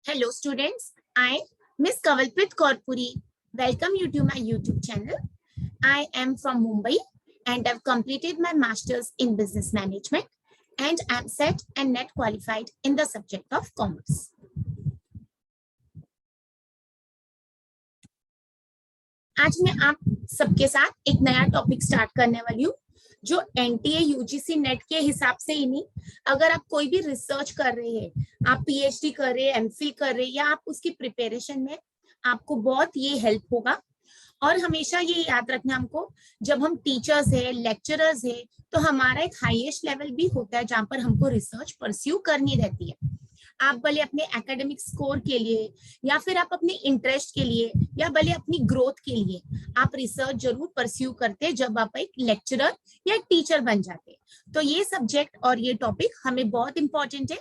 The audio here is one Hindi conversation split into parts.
Hello students, I Miss Kavalprit Korpuri. Welcome you to my YouTube channel. I am from Mumbai and I've completed my masters in business management and I'm set and net qualified in the subject of commerce. आज मैं आप सबके साथ एक नया टॉपिक स्टार्ट करने वाली हूँ जो एनटीए यूजीसी नेट के हिसाब से ही नहीं, अगर आप कोई भी रिसर्च कर रहे हैं, आप पीएचडी कर रहे हैं, एमफिल कर रहे हैं या आप उसकी प्रिपरेशन में, आपको बहुत ये हेल्प होगा। और हमेशा ये याद रखना हमको, जब हम टीचर्स है, लेक्चरर्स है, तो हमारा एक हाईएस्ट लेवल भी होता है जहां पर हमको रिसर्च परस्यू करनी रहती है। आप भले अपने एकेडमिक स्कोर के लिए या फिर आप अपने इंटरेस्ट के लिए या भले अपनी ग्रोथ के लिए आप रिसर्च जरूर परस्यू करते हैं जब आप एक लेक्चरर या एक टीचर बन जाते हैं। तो ये सब्जेक्ट और ये टॉपिक हमें बहुत इंपॉर्टेंट है।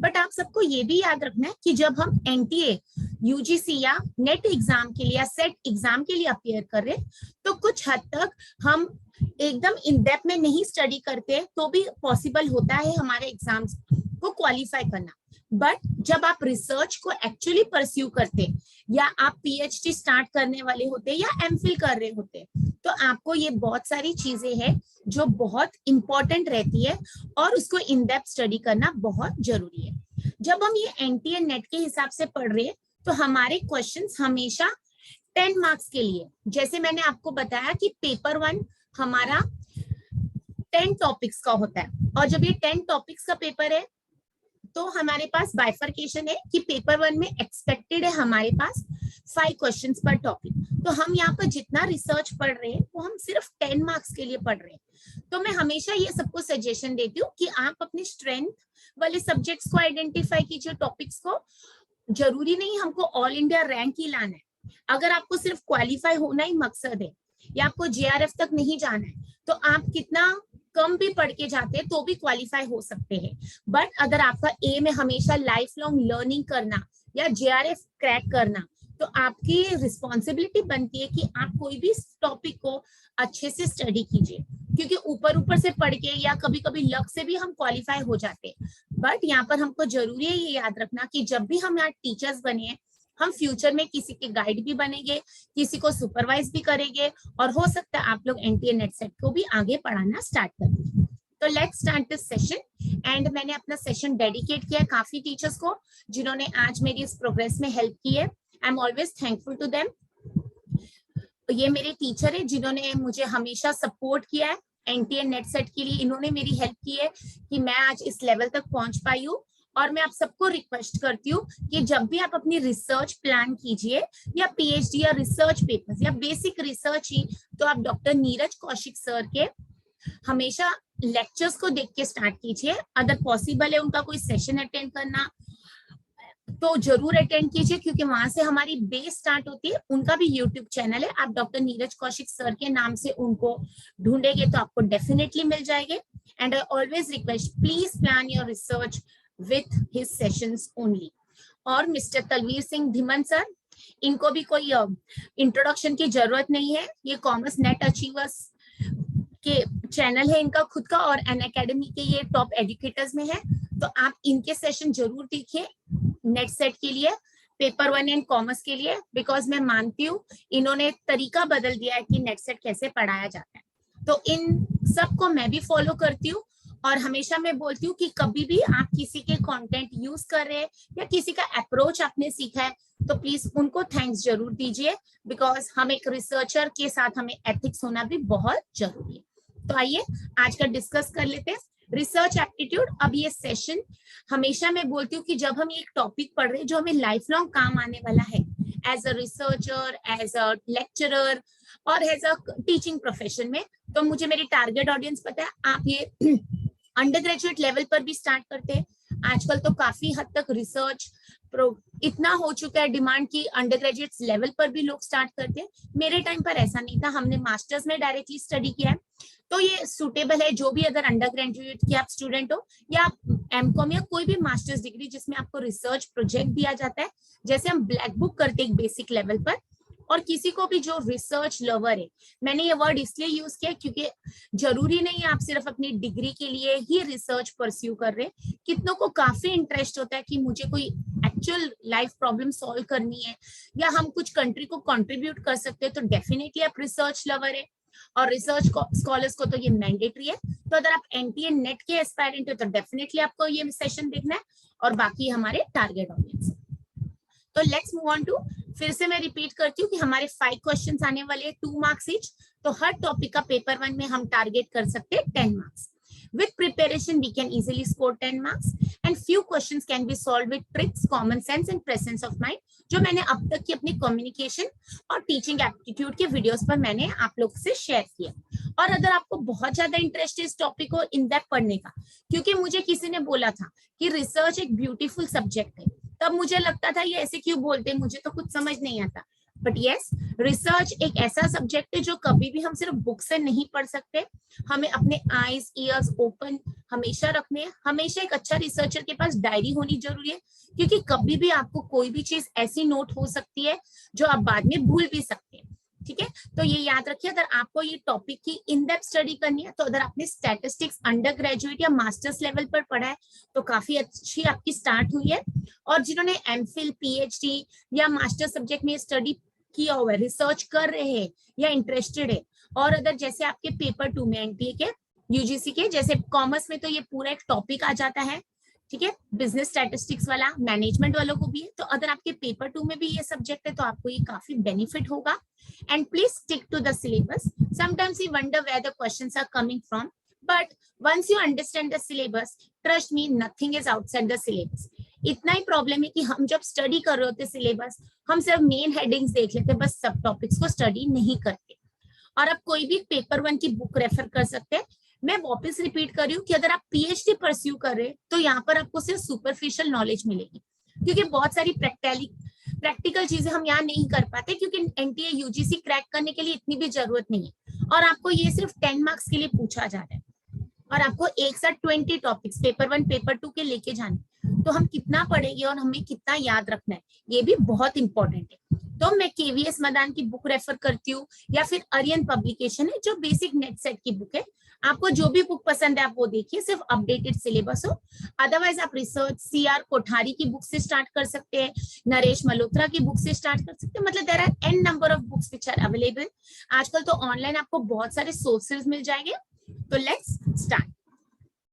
बट आप सबको ये भी याद रखना है कि जब हम एनटीए यूजीसी या नेट एग्जाम के लिए या सेट एग्जाम के लिए अपियर कर रहे तो कुछ हद तक हम एकदम इन डेप्थ में नहीं स्टडी करते तो भी पॉसिबल होता है हमारे एग्जाम्स को क्वालिफाई करना। बट जब आप रिसर्च को एक्चुअली परस्यू करते या आप पीएचडी स्टार्ट करने वाले होते या एमफिल कर रहे होते तो आपको ये बहुत सारी चीजें हैं जो बहुत इंपॉर्टेंट रहती है और उसको इन डेप्थ स्टडी करना बहुत जरूरी है। जब हम ये एनटीए नेट के हिसाब से पढ़ रहे हैं तो हमारे क्वेश्चंस हमेशा 10 मार्क्स के लिए, जैसे मैंने आपको बताया कि पेपर 1 हमारा 10 टॉपिक्स का होता है और जब ये 10 टॉपिक्स का पेपर है तो हमारे पास बाइफर्केशन है कि पेपर 1 में एक्सपेक्टेड है हमारे पास 5 क्वेश्चंस पर टॉपिक। तो हम यहाँ पर जितना रिसर्च पढ़ रहे हैं वो हम सिर्फ 10 मार्क्स के लिए पढ़ रहे हैं। तो मैं हमेशा ये सबको सजेशन देती हूँ कि आप अपने स्ट्रेंथ वाले सब्जेक्ट्स को आइडेंटिफाई कीजिए, टॉपिक्स को। जरूरी नहीं हमको ऑल इंडिया रैंक ही लाना है। अगर आपको सिर्फ क्वालिफाई होना ही मकसद है या आपको जेआरएफ तक नहीं जाना है तो आप कितना कम भी पढ़ के जाते हैं तो भी क्वालिफाई हो सकते हैं। बट अगर आपका एम है हमेशा लाइफ लॉन्ग लर्निंग करना या जेआरएफ क्रैक करना तो आपकी रिस्पॉन्सिबिलिटी बनती है कि आप कोई भी टॉपिक को अच्छे से स्टडी कीजिए, क्योंकि ऊपर ऊपर से पढ़ के या कभी कभी लक से भी हम क्वालिफाई हो जाते हैं। बट यहाँ पर हमको जरूरी है ये याद रखना कि जब भी हम यहाँ टीचर्स बने हम फ्यूचर में किसी के गाइड भी बनेंगे, किसी को सुपरवाइज भी करेंगे और हो सकता है आप लोग एनटीए नेट सेट को भी आगे पढ़ाना स्टार्ट कर दें। तो let's start this session. And मैंने अपना सेशन डेडिकेट किया है काफी टीचर्स को जिन्होंने आज मेरी इस प्रोग्रेस में हेल्प की है। I am always thankful to them. ये मेरे टीचर है जिन्होंने मुझे हमेशा सपोर्ट किया है एनटीए नेट सेट के लिए। इन्होंने मेरी हेल्प की है कि मैं आज इस लेवल तक पहुंच पाई हूँ। और मैं आप सबको रिक्वेस्ट करती हूँ कि जब भी आप अपनी रिसर्च प्लान कीजिए या पीएचडी या रिसर्च पेपर्स या बेसिक रिसर्च ही, तो आप डॉक्टर नीरज कौशिक सर के हमेशा लेक्चर्स को देख के स्टार्ट कीजिए। अगर पॉसिबल है उनका कोई सेशन अटेंड करना तो जरूर अटेंड कीजिए, क्योंकि वहां से हमारी बेस स्टार्ट होती है। उनका भी यूट्यूब चैनल है, आप डॉक्टर नीरज कौशिक सर के नाम से उनको ढूंढेंगे तो आपको डेफिनेटली मिल जाएंगे। And I always request, please plan your research with his sessions only। और मिस्टर तलवीर सिंह धिमन सर, इनको भी कोई इंट्रोडक्शन की जरूरत नहीं है। ये कॉमर्स नेट अचीवर्स के चैनल है इनका खुद का और एन अकेडमी के ये टॉप एजुकेटर्स में है। तो आप इनके सेशन जरूर देखिए नेट सेट के लिए, पेपर 1 एंड कॉमर्स के लिए, बिकॉज मैं मानती हूँ इन्होंने तरीका बदल दिया है कि नेट सेट कैसे पढ़ाया जाता है। तो इन सबको मैं भी फॉलो करती हूँ और हमेशा मैं बोलती हूँ कि कभी भी आप किसी के कंटेंट यूज कर रहे हैं या किसी का अप्रोच आपने सीखा है तो प्लीज उनको थैंक्स जरूर दीजिए, बिकॉज हम एक रिसर्चर के साथ हमें एथिक्स होना भी बहुत जरूरी है। तो आइए आज का डिस्कस कर लेते हैं रिसर्च एप्टीट्यूड। अब ये सेशन हमेशा मैं बोलती हूँ कि जब हम एक टॉपिक पढ़ रहे हैं जो हमें लाइफ लॉन्ग काम आने वाला है as a researcher, as a lecturer और एज अ टीचिंग प्रोफेशन में, तो मुझे मेरी टारगेट ऑडियंस पता है। आप ये अंडर ग्रेजुएट लेवल पर भी स्टार्ट करते हैं। आजकल तो काफी हद तक रिसर्च इतना हो चुका है डिमांड की अंडर ग्रेजुएट लेवल पर भी लोग स्टार्ट करते हैं। मेरे टाइम पर ऐसा नहीं था, हमने मास्टर्स में डायरेक्टली स्टडी किया है। तो ये सुटेबल है जो भी अगर अंडर ग्रेजुएट की आप स्टूडेंट हो या आप एमकॉम या कोई भी मास्टर्स डिग्री जिसमें आपको रिसर्च प्रोजेक्ट दिया जाता है, जैसे हम ब्लैक बुक करते हैं बेसिक लेवल पर, और किसी को भी जो रिसर्च लवर है, मैंने ये वर्ड इसलिए यूज किया क्योंकि जरूरी नहीं है आप सिर्फ अपनी डिग्री के लिए ही रिसर्च परस्यू कर रहे हैं। कितनों को काफी इंटरेस्ट होता है कि मुझे कोई एक्चुअल लाइफ प्रॉब्लम सॉल्व करनी है या हम कुछ कंट्री को कंट्रीब्यूट कर सकते हैं, तो डेफिनेटली आप रिसर्च लवर है और रिसर्च स्कॉलर्स को तो ये मैंडेटरी है। तो अगर आप एनटीए नेट के एस्पायरेंट हो तो डेफिनेटली आपको ये सेशन देखना है और बाकी हमारे टारगेट ऑडियंस। तो लेट्स मूव ऑन टू, फिर से मैं रिपीट करती हूँ कि हमारे 5 क्वेश्चंस आने वाले हैं, 2 मार्क्स ईच। तो हर टॉपिक का पेपर 1 में हम टारगेट कर सकते हैं 10 marks. With preparation, we can easily score 10 marks, and few questions can be solved with tricks, common sense, and presence of mind, जो मैंने अब तक की अपनी कम्युनिकेशन और टीचिंग एप्टीट्यूड के वीडियोस पर मैंने आप लोग से शेयर किया। और अगर आपको बहुत ज्यादा इंटरेस्ट है इस टॉपिक को इन डेप्थ पढ़ने का, क्योंकि मुझे किसी ने बोला था कि रिसर्च एक ब्यूटीफुल सब्जेक्ट है, तब मुझे लगता था ये ऐसे क्यों बोलते हैं, मुझे तो कुछ समझ नहीं आता। बट यस, रिसर्च एक ऐसा सब्जेक्ट है जो कभी भी हम सिर्फ बुक से नहीं पढ़ सकते। हमें अपने आईज ईयर्स ओपन हमेशा रखने हैं। हमेशा एक अच्छा रिसर्चर के पास डायरी होनी जरूरी है, क्योंकि कभी भी आपको कोई भी चीज ऐसी नोट हो सकती है जो आप बाद में भूल भी सकते हैं। ठीक है, तो ये याद रखिए। अगर आपको ये टॉपिक की इन डेप्थ स्टडी करनी है, तो अगर आपने स्टैटिस्टिक्स अंडर ग्रेजुएट या मास्टर्स लेवल पर पढ़ा है तो काफी अच्छी आपकी स्टार्ट हुई है। और जिन्होंने एमफिल, पीएचडी या मास्टर सब्जेक्ट में स्टडी किया हुआ है, रिसर्च कर रहे हैं या इंटरेस्टेड है, और अगर जैसे आपके पेपर 2 में एनटीए के यूजीसी के जैसे कॉमर्स में तो ये पूरा एक टॉपिक आ जाता है, ठीक है, बिजनेस स्टैटिस्टिक्स वाला, मैनेजमेंट वालों को भी है। तो अगर आपके पेपर 2 में भी ये सब्जेक्ट है तो आपको ये काफी बेनिफिट होगा। And please stick to the syllabus. Sometimes you wonder where the questions are coming from, but once you understand the syllabus, trust me, nothing is outside the syllabus. इतना ही प्रॉब्लम है कि हम जब स्टडी कर रहे होते सिलेबस, हम सिर्फ मेन हेडिंग्स देख लेते, बस सब टॉपिक्स को स्टडी नहीं करते। और आप कोई भी पेपर 1 की बुक रेफर कर सकते हैं। मैं वापस रिपीट कर रही हूँ कि अगर आप पीएचडी परस्यू कर रहे हैं तो यहाँ पर आपको सिर्फ सुपरफिशियल नॉलेज मिलेगी, क्योंकि बहुत सारी प्रैक्टिकल चीजें हम यहाँ नहीं कर पाते, क्योंकि एनटीए यूजीसी क्रैक करने के लिए इतनी भी जरूरत नहीं है। और आपको ये सिर्फ 10 मार्क्स के लिए पूछा जा रहा है और आपको एक साथ 20 टॉपिक्स पेपर 1 पेपर 2 के लेके जाने, तो हम कितना पढ़ेंगे और हमें कितना याद रखना है, ये भी बहुत इंपॉर्टेंट है। तो मैं केवीएस मदान की बुक रेफर करती हूँ, या फिर आर्यन पब्लिकेशन है जो बेसिक नेट सेट की बुक है। आपको जो भी बुक पसंद है आप वो देखिए, सिर्फ अपडेटेड सिलेबस हो। अदरवाइज आप रिसर्च सीआर कोठारी की बुक से स्टार्ट कर सकते हैं, नरेश मल्होत्रा की बुक से स्टार्ट कर सकते हैं। मतलब there are n number of books which are available. आजकल तो ऑनलाइन आपको बहुत सारे सोर्सेज मिल जाएंगे। तो लेट्स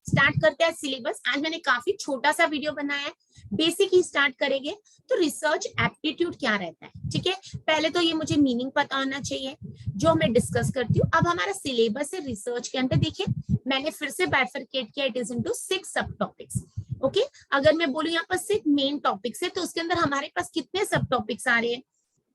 स्टार्ट करते हैं सिलेबस। आज मैंने काफी छोटा सा वीडियो बनाया है, बेसिक ही स्टार्ट करेंगे। तो रिसर्च एप्टीट्यूड क्या रहता है, ठीक है, पहले तो ये मुझे मीनिंग पता होना चाहिए जो मैं डिस्कस करती हूँ। अब हमारा सिलेबस है रिसर्च के अंदर, देखिए मैंने फिर से बाइफरकेट किया, इट इज इनटू 6 सब टॉपिक्स। ओके, अगर मैं बोलूँ यहाँ पर सिर्फ मेन टॉपिक्स है तो उसके अंदर हमारे पास कितने सब टॉपिक्स आ रहे हैं।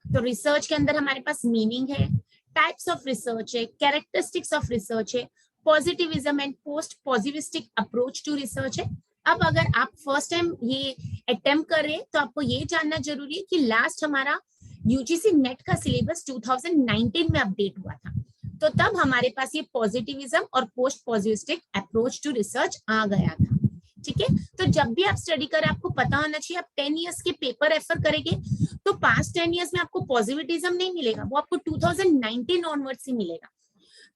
तो रिसर्च के अंदर हमारे पास मीनिंग है, टाइप्स ऑफ रिसर्च है, कैरेक्टरिस्टिक्स ऑफ रिसर्च है, positivism and post positivistic approach to research है। अब अगर आप फर्स्ट टाइम ये अटेम्प्ट कर रहे हैं तो आपको ये जानना जरूरी है कि लास्ट हमारा यूजीसी नेट का सिलेबस 2019 में अपडेट हुआ था, तो तब हमारे पास ये पॉजिटिविज्म और post positivistic approach to research आ गया था। ठीक है, तो जब भी आप स्टडी करें आपको पता होना चाहिए, आप 10 इयर्स के पेपर रेफर करेंगे तो पास्ट 10 इयर्स में आपको पॉजिटिविज्म नहीं मिलेगा, वो आपको 2019 ऑनवर्ड से मिलेगा।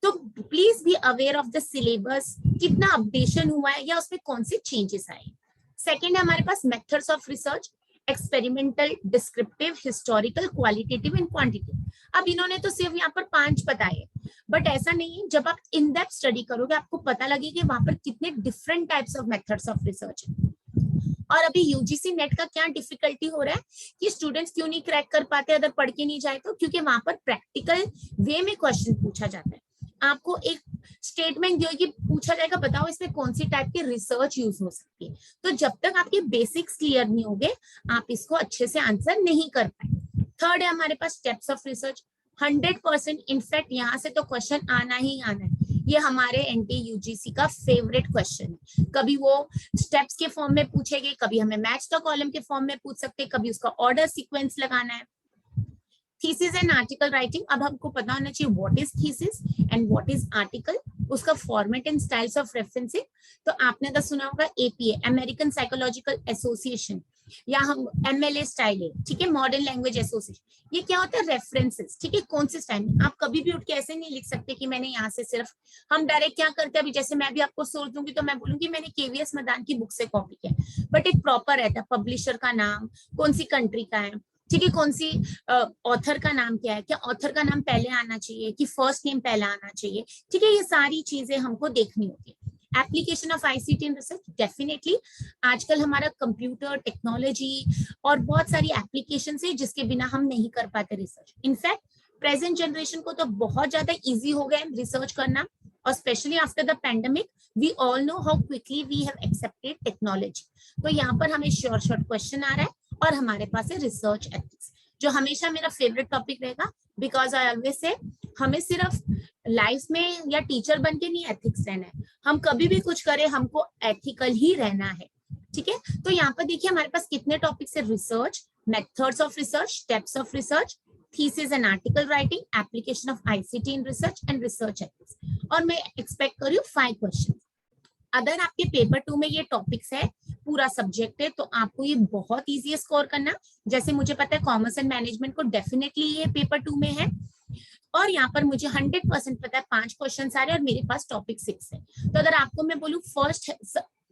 तो please be aware of the syllabus, कितना अपडेशन हुआ है या उसमें कौन से चेंजेस आए। सेकंड है हमारे पास methods of research, experimental, descriptive, historical, qualitative and quantitative. अब इन्होंने तो सिर्फ यहाँ पर 5 बताए, बट ऐसा नहीं है, जब आप इन डेप्थ स्टडी करोगे आपको पता लगेगा कि वहां पर कितने different types of methods of research है। और अभी यूजीसी नेट का क्या डिफिकल्टी हो रहा है कि स्टूडेंट्स क्यों नहीं क्रैक कर पाते अगर पढ़ के नहीं जाए तो, क्योंकि वहां पर प्रैक्टिकल वे में क्वेश्चन पूछा जाता है। आपको एक स्टेटमेंट जो कि पूछा जाएगा, बताओ इसमें कौन सी टाइप की रिसर्च यूज हो सकती है। तो जब तक आपके बेसिक्स क्लियर नहीं होंगे आप इसको अच्छे से आंसर नहीं कर पाए। थर्ड है हमारे पास स्टेप्स ऑफ रिसर्च। 100% इनफैक्ट यहाँ से तो क्वेश्चन आना ही आना है, ये हमारे एनटी यूजीसी का फेवरेट क्वेश्चन है। कभी वो स्टेप्स के फॉर्म में पूछेंगे, कभी हमें मैच द कॉलम के फॉर्म में पूछ सकते हैं, कभी उसका ऑर्डर सीक्वेंस लगाना है। थीसिस एंड आर्टिकल राइटिंग, अब हमको पता होना चाहिए what is thesis and what is article, उसका format and styles of referencing. तो आपने तो सुना होगा एपीए, अमेरिकन साइकोलॉजिकल एसोसिएशन, या हम MLA स्टाइल है, ठीक है, मॉडर्न लैंग्वेज एसोसिएशन। ये क्या होता है, रेफरेंसेस, ठीक है, कौन से स्टाइल में। आप कभी भी उठ के ऐसे नहीं लिख सकते कि मैंने यहाँ से सिर्फ, हम डायरेक्ट क्या करते हैं, अभी जैसे मैं भी आपको सोच दूंगी तो मैं बोलूंगी मैंने KVS मदान की बुक से कॉपी किया, बट एक प्रॉपर रहता है, पब्लिशर का नाम, कौन सी कंट्री का है, ठीक है, कौन सी ऑथर का नाम क्या है, क्या ऑथर का नाम पहले आना चाहिए कि फर्स्ट नेम पहले आना चाहिए, ठीक है, ये सारी चीजें हमको देखनी होती है। Application of ICT in research, definitely आजकल हमारा कंप्यूटर टेक्नोलॉजी और बहुत सारी एप्लीकेशन है जिसके बिना हम नहीं कर पाते रिसर्च। इनफैक्ट प्रेजेंट जनरेशन को तो बहुत ज्यादा इजी हो गया है रिसर्च करना, और specially after the pandemic we all know how quickly we have accepted technology. तो यहाँ पर हमें शॉर्ट क्वेश्चन आ रहा है और हमारे पास है रिसर्च एथिक्स, जो हमेशा मेरा फेवरेट टॉपिक रहेगा, बिकॉज आई ऑलवेज से हमें सिर्फ लाइफ में या टीचर बन के नहीं एथिक्स रहना है, हम कभी भी कुछ करें हमको एथिकल ही रहना है, ठीक है। तो यहाँ पर देखिए हमारे पास कितने टॉपिक्स है, research, methods of research, steps of research, thesis and article writing, application of ICT in research and research ethics. और मैं एक्सपेक्ट कर रही हूँ 5 क्वेश्चन। अगर आपके पेपर 2 में ये टॉपिक्स है, पूरा सब्जेक्ट है, तो आपको ये बहुत इजी है स्कोर करना। जैसे मुझे पता है कॉमर्स एंड मैनेजमेंट को डेफिनेटली ये पेपर 2 में है, और यहाँ पर मुझे 100% पता है 5 क्वेश्चन आ रहे हैं और मेरे पास टॉपिक 6 है। तो अगर आपको मैं बोलूँ फर्स्ट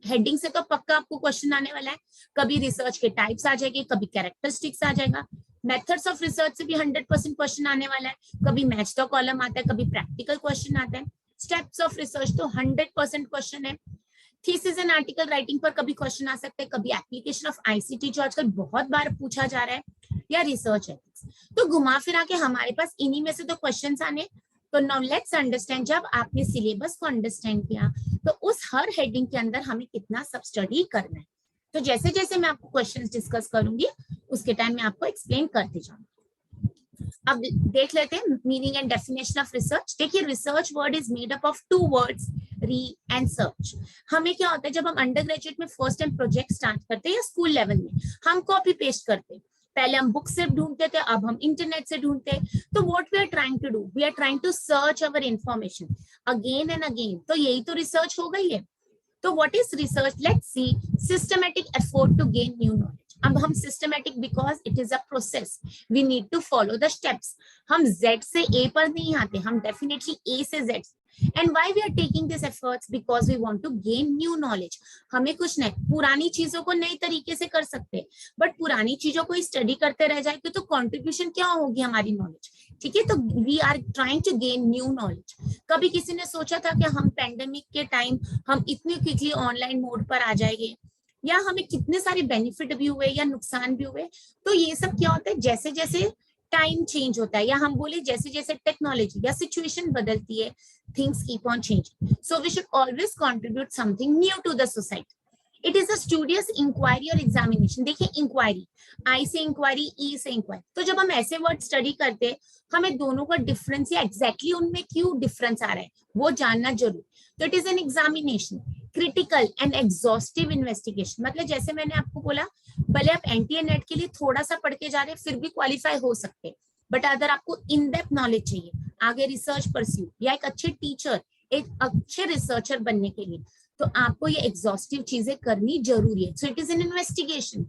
हेडिंग से तो पक्का आपको क्वेश्चन आने वाला है, कभी रिसर्च के टाइप्स आ जाएंगे, कभी कैरेक्टरिस्टिक्स आ जाएगा, मेथड्स ऑफ रिसर्च से भी 100% क्वेश्चन आने वाला है, कभी मैच द कॉलम आता है, कभी प्रैक्टिकल क्वेश्चन आता है, स्टेप्स ऑफ रिसर्च तो 100% क्वेश्चन है, थीसिस एंड आर्टिकल राइटिंग पर कभी क्वेश्चन आ सकते हैं, कभी एप्लीकेशन ऑफ ICT जो आजकल बहुत बार पूछा जा रहा है, या रिसर्च एथिक्स। तो घुमा फिरा के हमारे पास इन्हीं में से तो क्वेश्चंस आने। तो नाउ लेट्स अंडरस्टैंड, जब आपने सिलेबस को अंडरस्टैंड किया तो उस हर हेडिंग के अंदर हमें कितना सब स्टडी करना है। तो जैसे जैसे मैं आपको क्वेश्चंस डिस्कस करूंगी उसके टाइम में आपको एक्सप्लेन करते जाऊंगी। अब देख लेते हैं meaning and definition of research. देखिए research word is made up of 2 words, re and search. हमें क्या होता है जब हम अंडर ग्रेजुएट में फर्स्ट टाइम प्रोजेक्ट स्टार्ट करते हैं या स्कूल लेवल में, हम कॉपी पेस्ट करते हैं, पहले हम बुक से ढूंढते थे, अब हम इंटरनेट से ढूंढते हैं। तो what we are trying to do, we are trying to search our information again and again. तो यही तो रिसर्च हो गई है। तो what is research, let's see, systematic effort to gain new knowledge. अब हम systematic because it is a process, we need to follow the steps. हम Z से A पर नहीं आते, हम डेफिनेटली A से Z। And why we are taking this efforts, because we want to gain new knowledge. हमें कुछ नहीं, पुरानी चीजों को नई तरीके से कर सकते हैं, बट पुरानी चीजों को स्टडी करते रह जाएंगे तो कंट्रीब्यूशन क्या होगी हमारी नॉलेज, ठीक है। तो we are trying to gain new knowledge. कभी किसी ने सोचा था कि हम पैंडेमिक के टाइम हम इतनी क्विकली ऑनलाइन मोड पर आ जाएंगे, या हमें कितने सारे बेनिफिट भी हुए या नुकसान भी हुए। तो ये सब क्या होता है, जैसे जैसे टाइम चेंज होता है, या हम बोले जैसे जैसे टेक्नोलॉजी या सिचुएशन बदलती है, things keep on changing. So we should always contribute something new to the society. It is a studious inquiry और एग्जामिनेशन। देखिए इंक्वायरी, I से इंक्वायरी, E से इंक्वायरी। तो जब हम ऐसे वर्ड स्टडी करते हैं, हमें दोनों का डिफरेंस या एग्जैक्टली उनमें क्यों डिफरेंस आ रहा है वो जानना जरूरी। तो it is an examination, critical and exhaustive investigation. मतलब जैसे मैंने आपको बोला, भले आप NTA नेट के लिए थोड़ा सा पढ़ के जा रहे हैं फिर भी क्वालिफाई हो सकते हैं, बट अगर आपको इन डेप्थ नॉलेज चाहिए आगे रिसर्च परस्यू या एक अच्छे टीचर, एक अच्छे रिसर्चर बनने के लिए, तो आपको ये एग्जॉस्टिव चीजें करनी जरूरी है। So it is an investigation,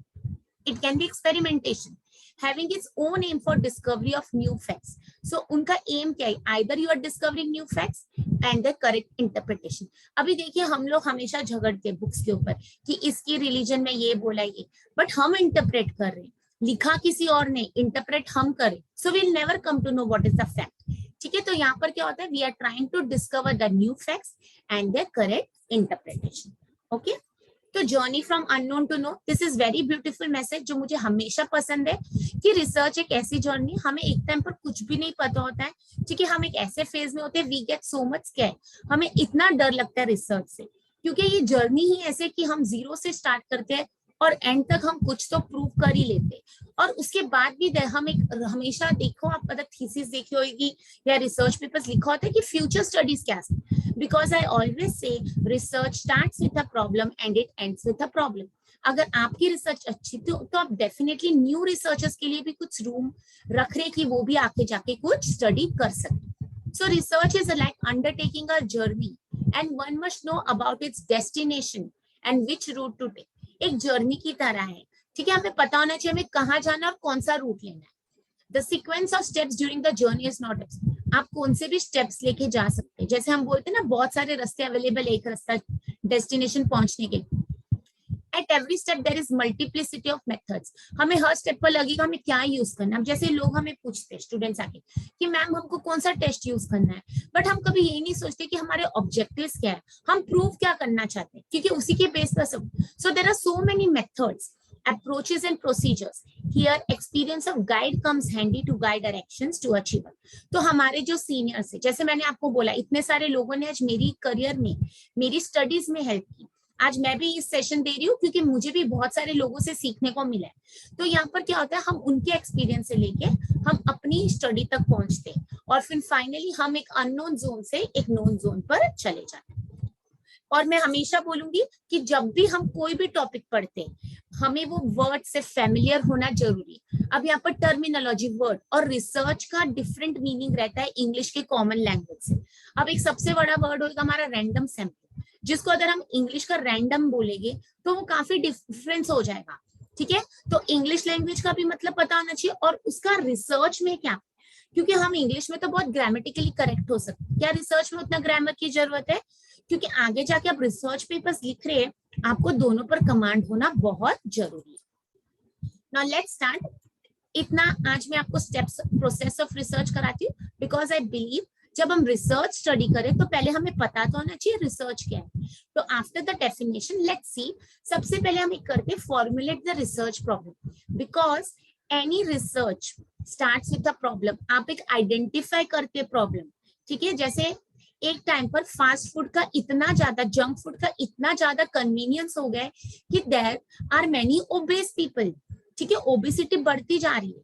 it can be experimentation, having its own aim for discovery of new facts. So उनका aim क्या है, either you are discovering new facts and the correct interpretation. अभी देखिए हम लोग हमेशा झगड़ते हैं बुक्स के ऊपर कि इसकी रिलीजन में ये बोला ये, बट हम इंटरप्रेट कर रहे हैं, लिखा किसी और ने, इंटरप्रेट हम करें। So we'll never come to know what is the fact, ठीक है। तो यहाँ पर क्या होता है, we are trying to discover the new facts and the correct interpretation, okay. तो journey from unknown to know, this is very beautiful message जो मुझे हमेशा पसंद है कि रिसर्च एक ऐसी जर्नी, हमें एक टाइम पर कुछ भी नहीं पता होता है, ठीक है। हम एक ऐसे फेज में होते हैं, we get so much scared, हमें इतना डर लगता है रिसर्च से, क्योंकि ये जर्नी ही ऐसे कि हम 0 से स्टार्ट करते हैं और एंड तक हम कुछ तो प्रूव कर ही लेते हैं। और उसके बाद भी हम एक हमेशा देखो, आप अगर थीसिस देखी होगी या रिसर्च पेपर्स लिखा होता है कि फ्यूचर स्टडीज क्या है, because I always say research starts with a problem and it ends with a problem. अगर आपकी रिसर्च अच्छी तो आप डेफिनेटली न्यू रिसर्चर्स के लिए भी कुछ रूम रख रहे कि वो भी आके जाके कुछ स्टडी कर सके। So research is like undertaking a journey and one must know about its destination and which route to take. एक जर्नी की तरह है, ठीक है, हमें पता होना चाहिए हमें कहाँ जाना और कौन सा रूट लेना है। The sequence of steps during the journey is not, आप कौन से भी स्टेप्स लेके जा सकते हैं। जैसे हम बोलते हैं ना बहुत सारे रास्ते अवेलेबल, एक रास्ता डेस्टिनेशन पहुंचने के लिए। At every step there is multiplicity of methods, हमें हर स्टेप पर लगेगा हमें क्या यूज करना है। अब जैसे लोग हमें पूछते हैं स्टूडेंट्स आके कि मैम हमको कौन सा टेस्ट यूज करना है, बट हम कभी ये नहीं सोचते कि हमारे ऑब्जेक्टिव्स क्या है, हम प्रूव क्या करना चाहते हैं, क्योंकि उसी के बेस पर सब। So there are so many methods, approaches and procedures. Here experience of guide comes handy to guide our actions to achieve. तो हमारे जो सीनियर्स है, जैसे मैंने आपको बोला इतने सारे लोगों ने आज मेरी करियर में, मेरी स्टडीज में हेल्प की। आज मैं भी इस सेशन दे रही हूँ क्योंकि मुझे भी बहुत सारे लोगों से सीखने को मिला है। तो यहाँ पर क्या होता है, हम उनके एक्सपीरियंस से लेके हम अपनी स्टडी तक पहुंचते हैं और फिर फाइनली हम एक अननोन जोन से एक नोन जोन पर चले जाते हैं। और मैं हमेशा बोलूंगी कि जब भी हम कोई भी टॉपिक पढ़ते हैं हमें वो वर्ड से फेमिलियर होना जरूरी। अब यहाँ पर टर्मिनोलॉजी, वर्ड और रिसर्च का डिफरेंट मीनिंग रहता है इंग्लिश के कॉमन लैंग्वेज से। अब एक सबसे बड़ा वर्ड होगा हमारा रैंडम सैंपल, जिसको अगर हम इंग्लिश का रैंडम बोलेंगे तो वो काफी डिफरेंस हो जाएगा। ठीक है, तो इंग्लिश लैंग्वेज का भी मतलब पता होना चाहिए और उसका रिसर्च में क्या, क्योंकि हम इंग्लिश में तो बहुत ग्रामेटिकली करेक्ट हो सकते हैं, क्या रिसर्च में उतना ग्रामर की जरूरत है, क्योंकि आगे जाके आप रिसर्च पेपर्स लिख रहे हैं, आपको दोनों पर कमांड होना बहुत जरूरी है। Now let's start. इतना आज मैं आपको स्टेप्स, प्रोसेस ऑफ रिसर्च कराती हूँ बिकॉज आई बिलीव जब हम रिसर्च स्टडी करें तो पहले हमें पता तो होना चाहिए रिसर्च क्या है। तो after the definition let's see, सबसे पहले हम एक करते हैं formulate the research problem, because any research starts with the problem. आप एक आइडेंटिफाई करते प्रॉब्लम, ठीक है। जैसे एक टाइम पर फास्ट फूड का इतना ज्यादा, जंक फूड का इतना ज्यादा कन्वीनियंस हो गया कि there are many obese people, ठीक है, ओबेसिटी बढ़ती जा रही है।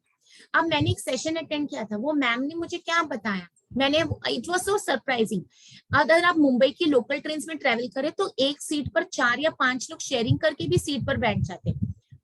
अब मैंने एक सेशन अटेंड किया था, वो मैम ने मुझे क्या बताया, मैंने, इट वाज सो सरप्राइजिंग। अगर आप मुंबई की लोकल ट्रेन में ट्रेवल करें तो एक सीट पर 4 या 5 लोग शेयरिंग करके भी सीट पर बैठ जाते,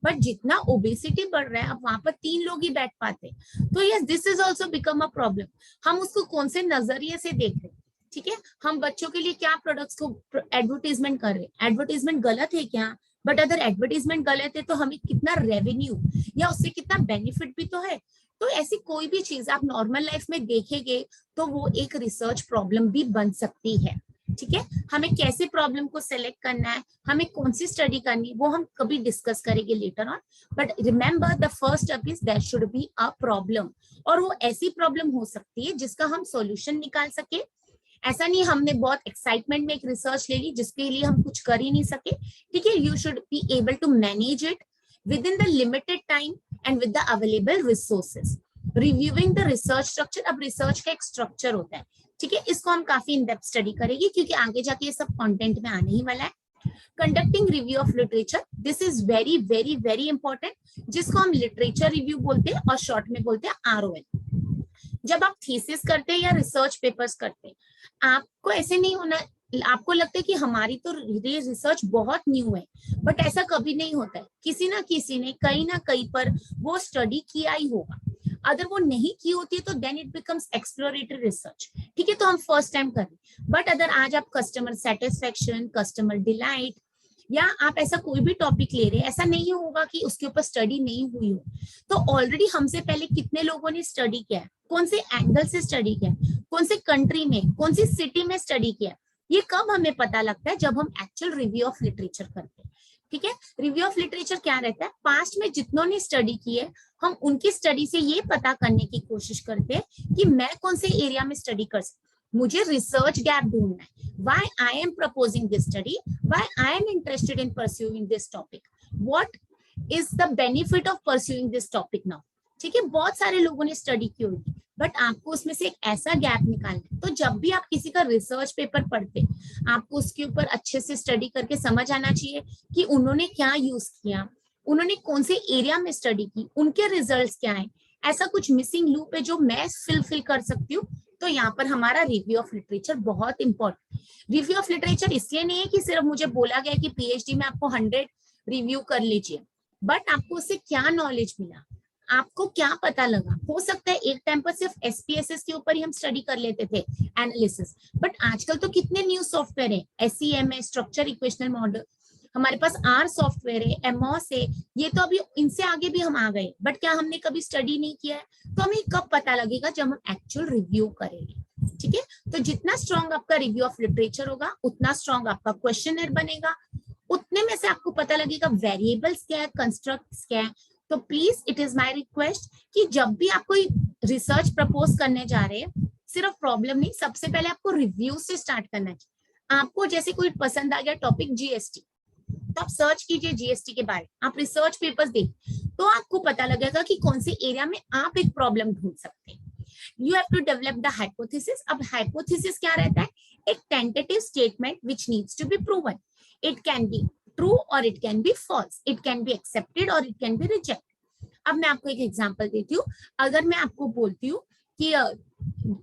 बट जितना ओबेसिटी बढ़ रहा है अब वहां पर 3 लोग ही बैठ पाते। तो yes, this is also become a problem. हम उसको कौन से नजरिए से देख रहे हैं, ठीक है। हम बच्चों के लिए क्या प्रोडक्ट्स को एडवर्टीजमेंट कर रहे हैं, एडवर्टीजमेंट गलत है क्या, बट अगर एडवर्टीजमेंट गलत है तो हमें कितना रेवेन्यू या उससे कितना बेनिफिट भी तो है। तो ऐसी कोई भी चीज आप नॉर्मल लाइफ में देखेंगे तो वो एक रिसर्च प्रॉब्लम भी बन सकती है, ठीक है। हमें कैसे प्रॉब्लम को सेलेक्ट करना है, हमें कौन सी स्टडी करनी है, वो हम कभी डिस्कस करेंगे later on, but remember the first step is there should be a problem. और वो ऐसी प्रॉब्लम हो सकती है जिसका हम सॉल्यूशन निकाल सके। ऐसा नहीं हमने बहुत एक्साइटमेंट में एक रिसर्च ले ली जिसके लिए हम कुछ कर ही नहीं सके, ठीक है। You should be able to manage it within the limited time and with the available resources. Reviewing the research structure, अब रिसर्च का एक स्ट्रक्चर होता है, ठीक है, इसको हम काफी इन डेप्थ स्टडी करेंगे क्योंकि आगे जाके ये सब कंटेंट में आने ही वाला है। Conducting review of literature, this is very very very important, जिसको हम लिटरेचर रिव्यू बोलते हैं और शॉर्ट में बोलते हैं ROL। जब आप थीसिस करते हैं या रिसर्च पेपर्स करते हैं, आपको ऐसे नहीं होना, आपको लगता है कि हमारी तो ये रिसर्च बहुत न्यू है, बट ऐसा कभी नहीं होता है। किसी ना किसी ने कहीं ना कहीं पर वो स्टडी किया ही होगा, अगर वो नहीं की होती है तो then it becomes exploratory research, ठीक है। तो हम फर्स्ट टाइम कर रहे हैं, बट अगर आज आप कस्टमर सेटिस्फेक्शन, कस्टमर डिलाइट या आप ऐसा कोई भी टॉपिक ले रहे हैं, ऐसा नहीं होगा कि उसके ऊपर स्टडी नहीं हुई हो। तो ऑलरेडी हमसे पहले कितने लोगों ने स्टडी किया है, कौन से एंगल से स्टडी किया है, कौन से कंट्री में, कौन सी सिटी में स्टडी किया है, ये कब हमें पता लगता है, जब हम एक्चुअल रिव्यू ऑफ लिटरेचर करते हैं, ठीक है। रिव्यू ऑफ लिटरेचर क्या रहता है, पास्ट में जितनों ने स्टडी की है हम उनकी स्टडी से ये पता करने की कोशिश करते हैं कि मैं कौन से एरिया में स्टडी कर सकता, मुझे रिसर्च गैप ढूंढना है, why I am proposing this study, why I am interested in pursuing this topic, what is the benefit of pursuing this topic now, ठीक है। बहुत सारे लोगों ने स्टडी की होगी, बट आपको उसमें से एक ऐसा गैप निकालना है। तो जब भी आप किसी का रिसर्च पेपर पढ़ते, आपको उसके ऊपर अच्छे से स्टडी करके समझ आना चाहिए कि उन्होंने क्या यूज किया, उन्होंने कौन से एरिया में स्टडी की, उनके रिजल्ट्स क्या है, ऐसा कुछ मिसिंग लूप है जो मैं फिल कर सकती हूँ। तो यहाँ पर हमारा रिव्यू ऑफ लिटरेचर बहुत इंपॉर्टेंट। रिव्यू ऑफ लिटरेचर इसलिए नहीं है कि सिर्फ मुझे बोला गया कि PhD में आपको 100 रिव्यू कर लीजिए, बट आपको उससे क्या नॉलेज मिला, आपको क्या पता लगा। हो सकता है एक टाइम पर सिर्फ SPSS के ऊपर ही हम स्टडी कर लेते थे, एनालिसिस, बट आजकल तो कितने न्यू सॉफ्टवेयर है, SEMS, स्ट्रक्चर इक्वेशनल मॉडल, हमारे पास आर सॉफ्टवेयर है, एमओस है, ये तो अभी इनसे आगे भी हम आ गए, बट क्या हमने कभी स्टडी नहीं किया है? तो हमें कब पता लगेगा? जब हम एक्चुअल रिव्यू करेंगे। ठीक है, तो जितना स्ट्रॉन्ग आपका रिव्यू ऑफ लिटरेचर होगा, उतना स्ट्रॉन्ग आपका क्वेश्चनर बनेगा, उतने में से आपको पता लगेगा वेरिएबल्स क्या है, कंस्ट्रक्ट्स क्या है। तो please it is my request कि जब भी आप कोई रिसर्च प्रपोज करने जा रहे हैं, सिर्फ प्रॉब्लम नहीं, सबसे पहले आपको रिव्यू से स्टार्ट करना चाहिए। आपको जैसे कोई पसंद आ गया टॉपिक जीएसटी, तो आप सर्च कीजिए जीएसटी के बारे में, आप रिसर्च पेपर्स देखिए, तो आपको पता लगेगा कि कौन से एरिया में आप एक प्रॉब्लम ढूंढ सकते हैं। You have to develop the hypothesis. अब हाइपोथेसिस क्या रहता है? एक tentative statement which needs to be proven. It can be true और it can be false, it can be accepted और इट कैन बी रिजेक्टेड। अब मैं आपको एक एग्जांपल देती हूँ। अगर मैं आपको बोलती हूँ कि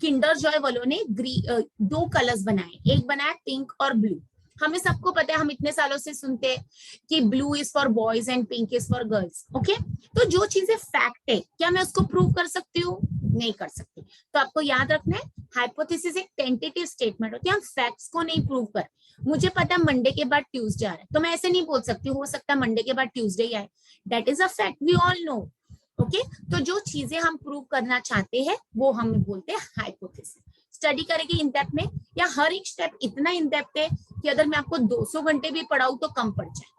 किंडर जॉय वालों ने दो कलर्स बनाए, एक बनाया पिंक और ब्लू। हमें सबको पता है, हम इतने सालों से सुनते हैं कि blue is for boys and pink is for girls. Okay, तो जो चीजें फैक्ट है, क्या मैं उसको प्रूव कर सकती हूँ? नहीं कर सकती। तो आपको याद रखना है, हाइपोथेसिस एक टेंटेटिव स्टेटमेंट होती है, हम फैक्ट्स को नहीं प्रूव कर। मुझे पता है मंडे के बाद ट्यूसडे आ रहा है, तो मैं ऐसे नहीं बोल सकती हो सकता है मंडे के बाद ट्यूसडे ही आए। That is a fact, we all know. Okay, तो जो चीजें हम प्रूव करना चाहते हैं वो हम बोलते हैं हाइपोथेसिस। स्टडी करेंगे इन डेप्थ में, या हर एक स्टेप इतना इन डेप्थ है कि अगर मैं आपको 200 घंटे भी पढ़ाऊं तो कम पड़ जाए।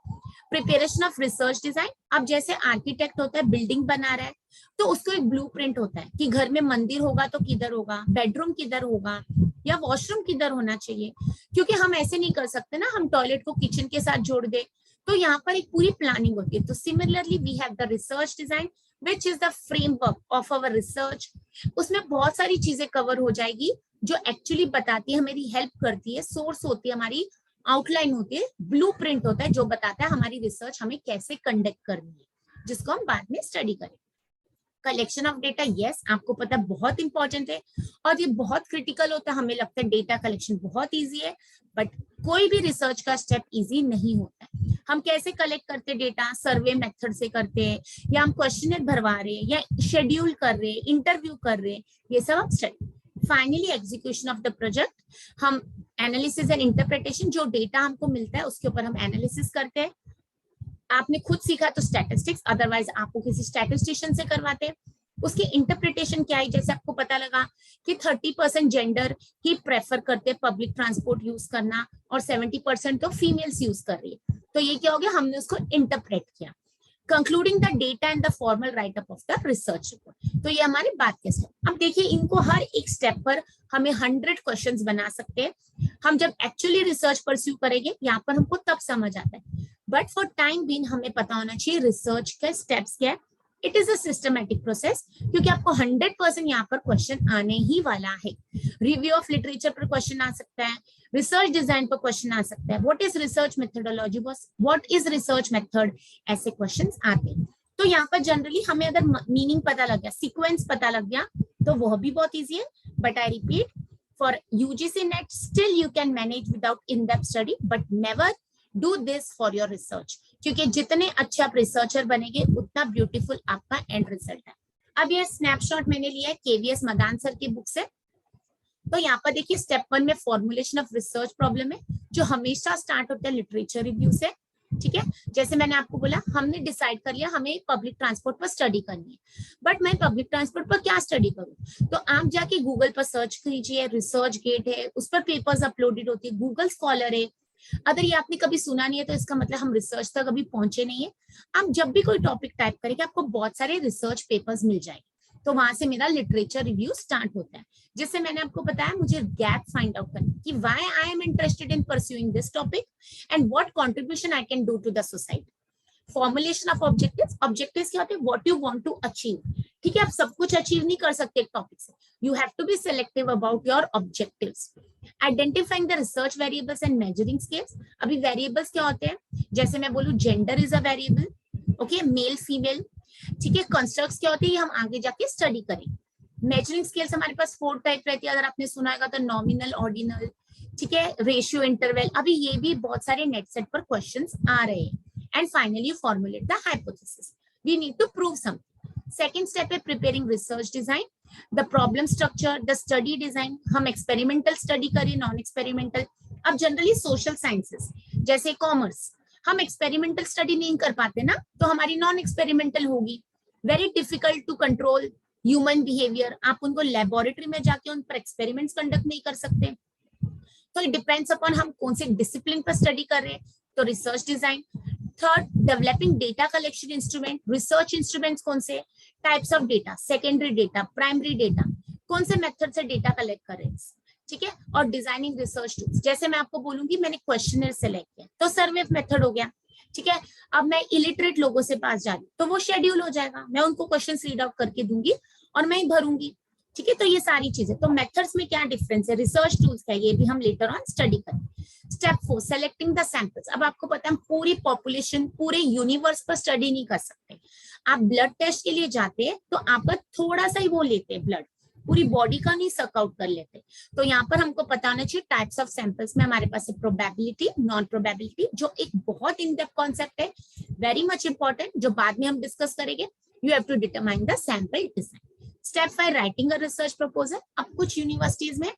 Preparation of research design. अब जैसे आर्किटेक्ट होता है, बिल्डिंग बना रहा है, तो उसको एक ब्लूप्रिंट होता है कि घर में मंदिर होगा तो किधर होगा, बेडरूम किधर होगा, या वॉशरूम किधर होना चाहिए। क्योंकि हम ऐसे नहीं कर सकते ना, हम टॉयलेट को किचन के साथ जोड़ दे, तो यहाँ पर एक पूरी प्लानिंग होती है। तो similarly we have the research design which is the framework of our research. उसमें बहुत सारी चीजें कवर हो जाएगी जो एक्चुअली बताती है, हमारी हेल्प करती है, सोर्स होती है हमारी, आउटलाइन होती है, ब्लूप्रिंट होता है जो बताता है हमारी रिसर्च हमें कैसे कंडक्ट करनी है, जिसको हम बाद में स्टडी करें। कलेक्शन ऑफ डेटा, यस आपको पता है बहुत इंपॉर्टेंट है और ये बहुत क्रिटिकल होता है। हमें लगता है डेटा कलेक्शन बहुत इजी है, बट कोई भी रिसर्च का स्टेप इजी नहीं होता है। हम कैसे कलेक्ट करते हैं डेटा? सर्वे मेथड से करते हैं, या हम क्वेश्चनर भरवा रहे हैं, या शेड्यूल कर रहे हैं, इंटरव्यू कर रहे हैं, ये सब हम study. Finally execution of the project, हम एनालिसिस एंड इंटरप्रिटेशन, जो डेटा हमको मिलता है उसके ऊपर हम एनालिसिस करते हैं। आपने खुद सीखा तो स्टैटिस्टिक्स, अदरवाइज आपको किसी स्टैटिस्टिशियन से करवाते हैं। उसकी इंटरप्रिटेशन क्या है? जैसे आपको पता लगा कि 30% जेंडर ही प्रेफर करते हैं पब्लिक ट्रांसपोर्ट यूज करना और 70% तो फीमेल्स यूज कर रही है, तो ये क्या हो गया? हमने उसको इंटरप्रेट किया। Concluding the data and the formal right up of the research report, तो ये हमारी बात के स्टेप। अब देखिए, इनको हर एक स्टेप पर हमें 100 क्वेश्चंस बना सकते हैं। हम जब एक्चुअली रिसर्च परस्यू करेंगे, यहाँ पर हमको तब समझ आता है, बट फॉर टाइम बीइंग हमें पता होना चाहिए रिसर्च के स्टेप्स क्या है। It is a systematic process, क्योंकि आपको 100% यहाँ पर क्वेश्चन आने ही वाला है। रिव्यू ऑफ लिटरेचर पर क्वेश्चन आ सकता है, रिसर्च डिजाइन पर क्वेश्चन आ सकता है, what is research methodology, what is research method, ऐसे क्वेश्चंस आते हैं। तो यहाँ पर जनरली हमें अगर मीनिंग पता लग गया, सीक्वेंस पता लग गया, तो वह भी बहुत ईजी है। But I repeat, for UGC net still you can manage without in depth study, but never do this for your research, क्योंकि जितने अच्छे आप रिसर्चर बनेंगे उतना ब्यूटीफुल आपका एंड रिजल्ट है। अब ये स्नैपशॉट मैंने लिया है केवीएस मदान सर की बुक से। तो यहाँ पर देखिए, स्टेप 1 में फॉर्मुलेशन ऑफ रिसर्च प्रॉब्लम है, जो हमेशा स्टार्ट होता है लिटरेचर रिव्यू से। ठीक है, जैसे मैंने आपको बोला, हमने डिसाइड कर लिया हमें पब्लिक ट्रांसपोर्ट पर स्टडी करनी है, बट मैं पब्लिक ट्रांसपोर्ट पर क्या स्टडी करूं? तो आप जाके गूगल पर सर्च कीजिए, रिसर्च गेट है, उस पर पेपर्स अपलोडेड होती है, गूगल स्कॉलर है। अगर ये आपने कभी सुना नहीं है तो इसका मतलब हम रिसर्च तक अभी पहुंचे नहीं है। आप जब भी कोई टॉपिक टाइप करेंगे, आपको बहुत सारे रिसर्च पेपर्स मिल जाएंगे, तो वहां से मेरा लिटरेचर रिव्यू स्टार्ट होता है, जिससे मैंने आपको बताया मुझे गैप फाइंड आउट करना कि why I am interested in pursuing this topic and what contribution I can do to the society. Formulation of objectives, objectives क्या होते हैं? What you want to achieve. ठीक है, आप सब कुछ अचीव नहीं कर सकते एक टॉपिक से, you have to be selective about your objectives. Identifying the research variables and measuring scales. अभी वेरिएबल्स क्या होते हैं? जैसे मैं बोलूं gender is a variable, okay, male female. ठीक है, कंस्ट्रक्ट्स क्या होती है? हम आगे जाके स्टडी करेंगे। मेजरिंग स्केल्स हमारे पास 4 टाइप रहती है, अगर आपने सुना होगा तो नॉमिनल, ऑर्डिनल, ठीक है, रेशियो, इंटरवल। अभी ये भी बहुत सारे नेट सेट पर क्वेश्चंस आ रहे हैं। And finally you formulate the hypothesis, we need to prove something. Second step है preparing research design, the problem structure, the study design. हम एक्सपेरिमेंटल स्टडी करें, नॉन एक्सपेरिमेंटल। अब जनरली सोशल साइंसेस जैसे कॉमर्स, हम एक्सपेरिमेंटल स्टडी नहीं कर पाते ना, तो हमारी नॉन एक्सपेरिमेंटल होगी। Very difficult to control human behaviour, आप उनको लेबोरेटरी में जाके उन पर एक्सपेरिमेंट्स कंडक्ट नहीं कर सकते। तो इट डिपेंड्स अपॉन हम कौन से डिसिप्लिन पर स्टडी कर रहे हैं, तो research design. Third, developing data collection instrument, research instruments कौन से, types of data, secondary data, primary data, कौन से मेथड से डेटा कलेक्ट कर रहे हैं, ठीक है। और डिजाइनिंग रिसर्च टूल्स, जैसे मैं आपको बोलूंगी मैंने क्वेश्चनर सेलेक्ट किया तो सर्वे मेथड हो गया, ठीक है। अब मैं इलिटरेट लोगों से पास जा रही तो वो शेड्यूल हो जाएगा, मैं उनको क्वेश्चन रीड आउट करके दूंगी और मैं ही भरूंगी, ठीक है। तो ये सारी चीजें, तो मेथड्स में क्या डिफरेंस है, रिसर्च टूल्स का, ये भी हम लेटर ऑन स्टडी करेंगे। Step 4, selecting the samples. अब आपको पता है पूरी पॉपुलेशन, पूरे यूनिवर्स पर स्टडी नहीं कर सकते। आप ब्लड टेस्ट के लिए जाते हैं तो आपका थोड़ा सा ही वो लेते हैं ब्लड, पूरी बॉडी का नहीं सक आउट कर लेते। तो यहाँ पर हमको पता होना चाहिए टाइप्स ऑफ सैंपल्स में हमारे पास है प्रोबेबिलिटी, नॉन प्रोबेबिलिटी, जो एक बहुत इन डेप्थ कॉन्सेप्ट है, वेरी मच इंपॉर्टेंट, जो बाद में हम डिस्कस करेंगे। You have to determine the sample design. Step 5, writing a research proposal. अब कुछ यूनिवर्सिटीज में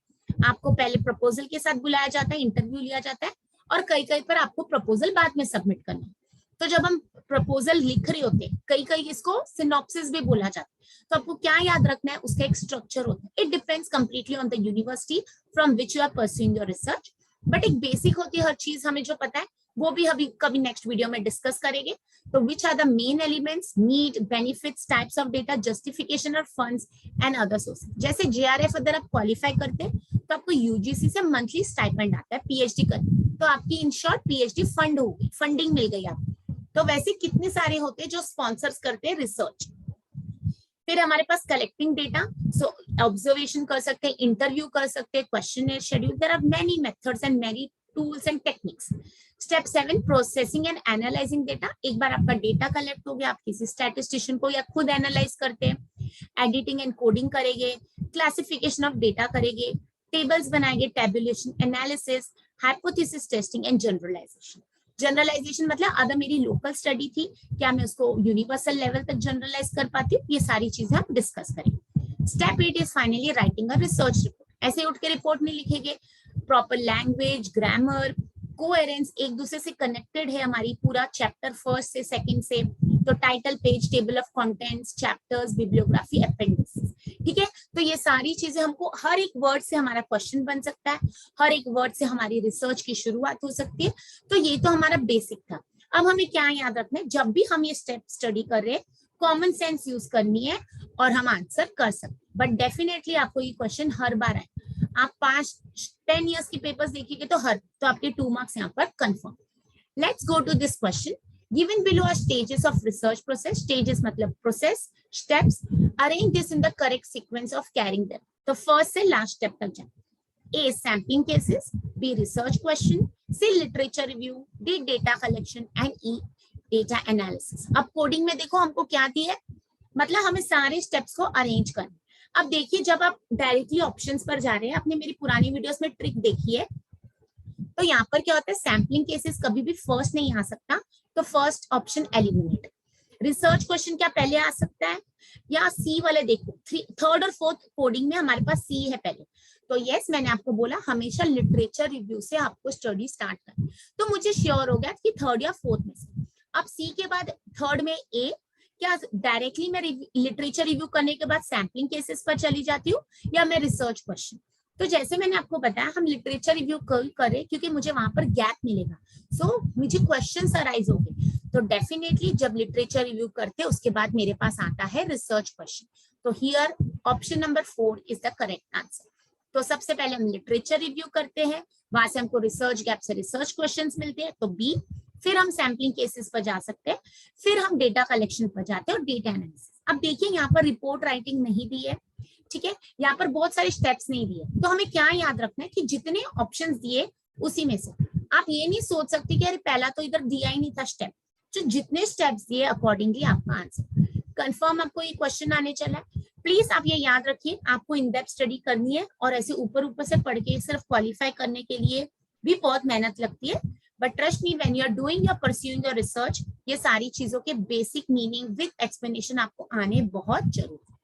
आपको पहले प्रपोजल के साथ बुलाया जाता है, इंटरव्यू लिया जाता है, और कई कई पर आपको प्रपोजल बाद में सबमिट करना है। तो जब हम प्रपोजल लिख रहे होते हैं, कई कई इसको सिनॉप्सिस भी बोला जाता है, तो आपको क्या याद रखना है, उसका एक स्ट्रक्चर होता है। It depends completely on the university from which you are pursuing your research, but एक बेसिक होती है हर चीज, हमें जो पता है वो भी अभी कभी नेक्स्ट वीडियो में डिस्कस करेंगे। तो which are the main elements, need, benefits, types of data, justification of funds and other sources. जैसे जेआरएफ अगर आप क्वालिफाई करते हैं तो आपको यूजीसी से मंथली स्टाइपेंड आता है पीएचडी करने, तो आपकी इन शॉर्ट पीएचडी फंड होगी, फंडिंग मिल गई आपको। तो वैसे कितने सारे होते हैं जो स्पॉन्सर्स करते हैं रिसर्च। फिर हमारे पास कलेक्टिंग डेटा, सो ऑब्जर्वेशन कर सकते हैं, इंटरव्यू कर सकते हैं, questionnaire schedule, there are many methods and many tools and techniques. Step 7, processing and analysing data. एक बार आपका डेटा कलेक्ट हो गया, आप किसी स्टैटिस्टिशियन को या खुद एनालाइज करते हैं, एडिटिंग एंड कोडिंग करेंगे, क्लासिफिकेशन ऑफ डेटा करेंगे, टेबल्स बनाएंगे, tabulation, analysis, hypothesis testing and generalisation. Generalisation मतलब अगर मेरी लोकल स्टडी थी, क्या मैं उसको यूनिवर्सल लेवल तक जनरलाइज कर पाती हूँ, ये सारी चीजें हम डिस्कस करेंगे। Step 8 is finally writing a research report. ऐसे उठ के रिपोर्ट नहीं लिखेंगे, प्रॉपर लैंग्वेज, ग्रामर, कोहेरेंस, एक दूसरे से कनेक्टेड है हमारी पूरा चैप्टर फर्स्ट से सेकंड से, तो title, page, table of contents, chapters, bibliography, appendices, ठीक है। तो ये सारी चीजें हमको, हर एक वर्ड से हमारा क्वेश्चन बन सकता है, हर एक वर्ड से हमारी रिसर्च की शुरुआत हो सकती है। तो ये तो हमारा बेसिक था। अब हमें क्या याद रखना है, जब भी हम ये स्टेप स्टडी कर रहे हैं, कॉमन सेंस यूज करनी है और हम आंसर कर सकते, बट डेफिनेटली आपको ये क्वेश्चन हर बार आए। आप 5-10 इयर्स की पेपर्स देखिएगा तो आपके 2 मार्क्स यहाँ पर confirm. Let's go to this question. Given below are stages of research process. Stages मतलब process, steps. Arrange this in the correct sequence of carrying them. तो first से last step तक जाए. A, sampling cases. B, research question. C, literature review. D, data collection. And E, data analysis. अब कोडिंग में देखो हमको क्या दिया है, मतलब हमें सारे स्टेप्स को अरेंज करना। अब देखिए जब आप डायरेक्टली ऑप्शंस पर जा रहे हैं, आपने मेरी पुरानी वीडियोस में ट्रिक देखी है, तो यहाँ पर क्या होता है, सैम्पलिंग केसेस कभी भी फर्स्ट नहीं आ सकता, तो first option eliminate. Research question क्या पहले आ सकता है, या सी वाले देखो, थर्ड और फोर्थ कोडिंग में हमारे पास सी है पहले, तो यस मैंने आपको बोला हमेशा लिटरेचर रिव्यू से आपको स्टडी स्टार्ट करना, तो मुझे श्योर हो गया कि थर्ड या फोर्थ में से। अब सी के बाद थर्ड में ए, क्या डायरेक्टली मैं लिटरेचर रिव्यू करने के बाद सैम्पलिंग केसेस पर चली जाती हूँ, या मैं रिसर्च क्वेश्चन। तो जैसे मैंने आपको बताया हम लिटरेचर रिव्यू करें क्योंकि मुझे वहां पर गैप मिलेगा, सो मुझे क्वेश्चंस अराइज होंगे, तो डेफिनेटली जब लिटरेचर रिव्यू करते हैं उसके बाद मेरे पास आता है रिसर्च क्वेश्चन। तो here option number 4 is the correct answer. तो सबसे पहले हम लिटरेचर रिव्यू करते हैं, वहां से हमको रिसर्च गैप से रिसर्च क्वेश्चंस मिलते हैं, तो बी। फिर हम सैम्पलिंग केसेस पर जा सकते हैं, फिर हम डेटा कलेक्शन पर जाते हैं और डेटा एनालिसिस। अब देखिए यहाँ पर रिपोर्ट राइटिंग नहीं दी है, ठीक है, यहाँ पर बहुत सारे स्टेप्स नहीं दिए, तो हमें क्या याद रखना है कि जितने ऑप्शंस दिए उसी में से आप ये नहीं सोच सकते कि अरे पहला तो इधर दिया ही नहीं था स्टेप, जो जितने स्टेप्स दिए अकॉर्डिंगली आपका आंसर कंफर्म। आपको ये क्वेश्चन आने चला है, प्लीज आप ये याद रखिए, आपको इन डेप्थ स्टडी करनी है, और ऐसे ऊपर ऊपर से पढ़ के सिर्फ क्वालिफाई करने के लिए भी बहुत मेहनत लगती है, but trust me when you are doing your pursuing your research, ये सारी चीजों के बेसिक मीनिंग विद एक्सप्लेनेशन आपको आने बहुत जरूरी है।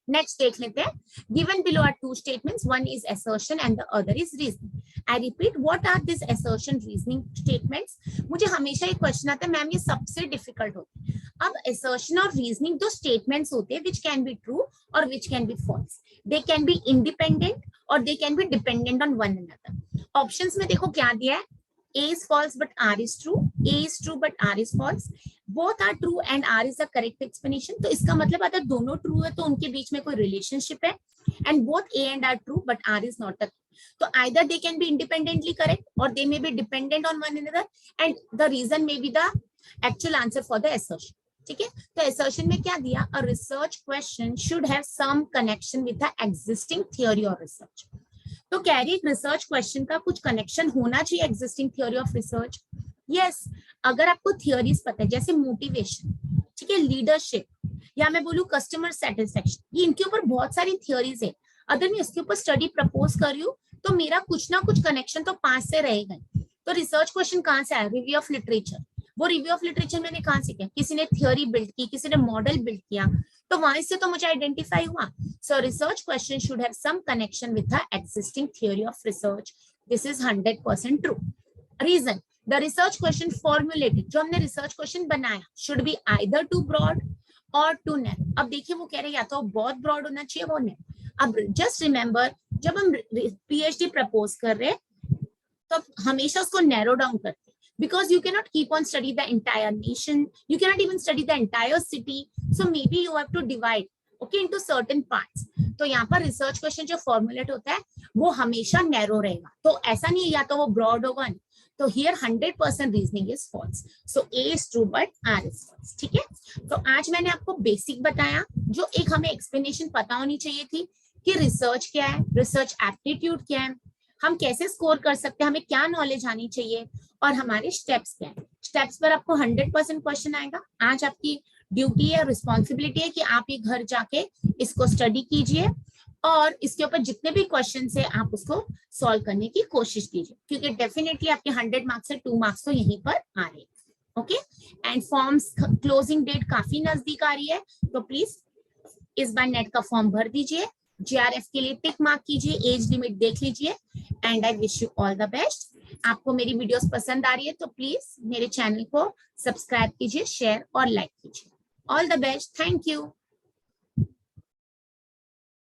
नेक्स्ट देख लेते हैं, given below are 2 statements, one is assertion and the other is reasoning. I repeat, what are this assertion reasoning statements? मुझे हमेशा एक क्वेश्चन आता है मैम ये सबसे डिफिकल्ट होता है। अब असर्शन और रीजनिंग दो स्टेटमेंट्स होते हैं विच कैन बी ट्रू और which can be false. They can be independent और they can be dependent on one another. Options में देखो क्या दिया है, A is false but R is true, A is true but R is false, both are true and R is the correct explanation। तो इसका मतलब अगर दोनों ट्रू है तो उनके बीच में कोई रिलेशनशिप है, and both A and R true but R is not the, तो either they can be independently correct or they may be dependent on one another and the reason may be the actual answer for the assertion। ठीक है, तो assertion में क्या दिया, a research question should have some connection with the existing theory or research। तो कह रही है रिसर्च क्वेश्चन का कुछ कनेक्शन होना चाहिए existing theory of research. Yes, अगर आपको थ्योरीज पता है जैसे मोटिवेशन, ठीक है, लीडरशिप, या मैं बोलूं कस्टमर सेटिस्फेक्शन, ये इनके ऊपर बहुत सारी थ्योरीज है। अगर मैं इसके ऊपर स्टडी प्रपोज कर रही हूँ तो मेरा कुछ ना कुछ कनेक्शन तो पास से रहेगा। तो रिसर्च क्वेश्चन कहाँ से आया, रिव्यू ऑफ लिटरेचर। वो रिव्यू ऑफ लिटरेचर मैंने कहाँ से किया, किसी ने थ्योरी बिल्ड की, किसी ने मॉडल बिल्ड किया, तो वहां से तो मुझे आइडेंटिफाई हुआ। So research question should have some connection with the existing theory of research. This is 100% true. Reason, the research question formulated, जो हमने research question बनाया, should be either too broad or too narrow। अब देखिए वो कह रहे हैं या तो बहुत broad होना चाहिए वो narrow। अब just remember जब हम PhD propose कर रहे हैं तो हमेशा उसको narrow down करते हैं, because you cannot keep on study the entire nation, you cannot even study the entire city, so maybe you have to divide okay into certain parts। तो यहाँ पर रिसर्च क्वेश्चन जो फॉर्मुलेट होता है वो हमेशा नैरो रहेगा, तो ऐसा नहीं है या तो वो ब्रॉड होगा। तो here 100% reasoning is false, so A is true but R is false। ठीक है, तो आज मैंने आपको बेसिक बताया, जो एक हमें एक्सप्लेनेशन पता होनी चाहिए थी कि रिसर्च क्या है, रिसर्च एप्टीट्यूड क्या है, हम कैसे स्कोर कर सकते हैं, हमें क्या नॉलेज आनी चाहिए और हमारे स्टेप्स क्या है। स्टेप्स पर आपको 100% क्वेश्चन आएगा। आज आपकी ड्यूटी है, रिस्पॉन्सिबिलिटी है कि आप ये घर जाके इसको स्टडी कीजिए और इसके ऊपर जितने भी क्वेश्चन है आप उसको सॉल्व करने की कोशिश कीजिए, क्योंकि डेफिनेटली आपके 100 मार्क्स से 2 मार्क्स तो यहीं पर आ रहे हैं। Okay, and forms closing date काफी नजदीक आ रही है, तो प्लीज इस बार नेट का फॉर्म भर दीजिए, JRF के लिए टिक मार्क कीजिए, एज लिमिट देख लीजिए, and I wish you all the best. आपको मेरी वीडियोस पसंद आ रही है तो प्लीज मेरे चैनल को सब्सक्राइब कीजिए, शेयर और लाइक कीजिए। All the best, thank you.